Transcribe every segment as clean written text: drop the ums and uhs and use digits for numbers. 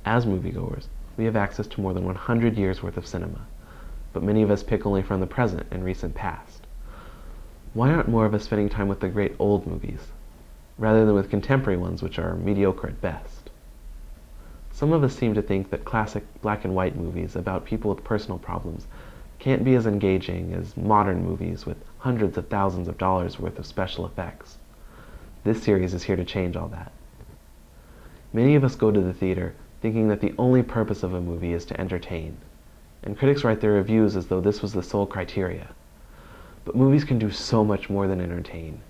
As moviegoers, we have access to more than 100 years worth of cinema, but many of us pick only from the present and recent past. Why aren't more of us spending time with the great old movies, rather than with contemporary ones which are mediocre at best? Some of us seem to think that classic black and white movies about people with personal problems can't be as engaging as modern movies with hundreds of thousands of dollars worth of special effects. This series is here to change all that. Many of us go to the theater thinking that the only purpose of a movie is to entertain, and critics write their reviews as though this was the sole criteria. But movies can do so much more than entertain.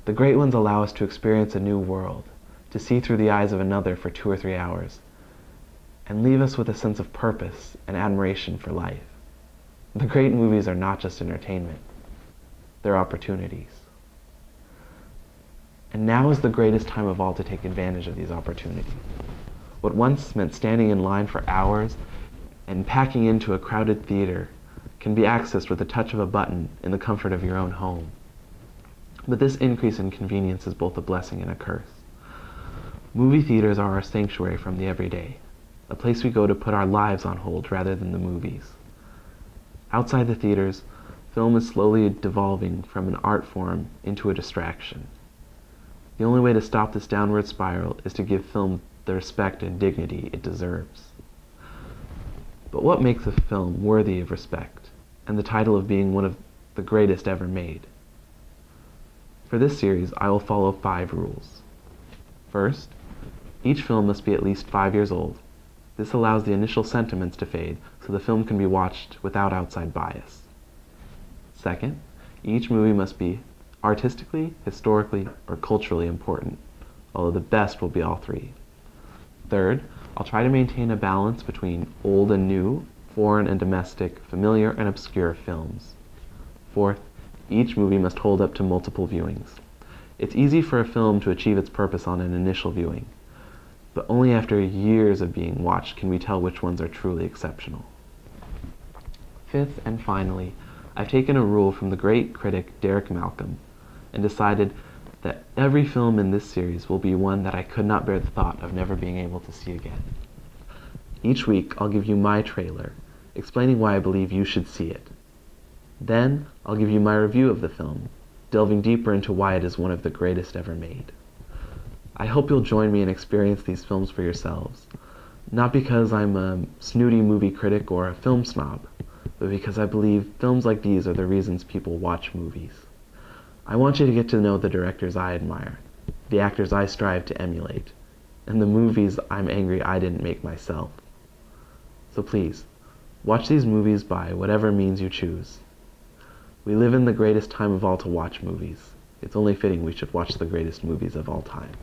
The great ones allow us to experience a new world, to see through the eyes of another for 2 or 3 hours, and leave us with a sense of purpose and admiration for life. The great movies are not just entertainment, they're opportunities. And now is the greatest time of all to take advantage of these opportunities. What once meant standing in line for hours and packing into a crowded theater can be accessed with the touch of a button in the comfort of your own home. But this increase in convenience is both a blessing and a curse. Movie theaters are our sanctuary from the everyday, a place we go to put our lives on hold rather than the movies. Outside the theaters, film is slowly devolving from an art form into a distraction. The only way to stop this downward spiral is to give film the respect and dignity it deserves. But what makes a film worthy of respect, and the title of being one of the greatest ever made? For this series, I will follow 5 rules. First, each film must be at least 5 years old. This allows the initial sentiments to fade, so the film can be watched without outside bias. Second, each movie must be artistically, historically, or culturally important, although the best will be all 3. Third, I'll try to maintain a balance between old and new, foreign and domestic, familiar and obscure films. Fourth, each movie must hold up to multiple viewings. It's easy for a film to achieve its purpose on an initial viewing, but only after years of being watched can we tell which ones are truly exceptional. Fifth and finally, I've taken a rule from the great critic Derek Malcolm and decided that every film in this series will be one that I could not bear the thought of never being able to see again. Each week, I'll give you my trailer, explaining why I believe you should see it. Then, I'll give you my review of the film, delving deeper into why it is one of the greatest ever made. I hope you'll join me and experience these films for yourselves, not because I'm a snooty movie critic or a film snob, but because I believe films like these are the reasons people watch movies. I want you to get to know the directors I admire, the actors I strive to emulate, and the movies I'm angry I didn't make myself. So please, watch these movies by whatever means you choose. We live in the greatest time of all to watch movies. It's only fitting we should watch the greatest movies of all time.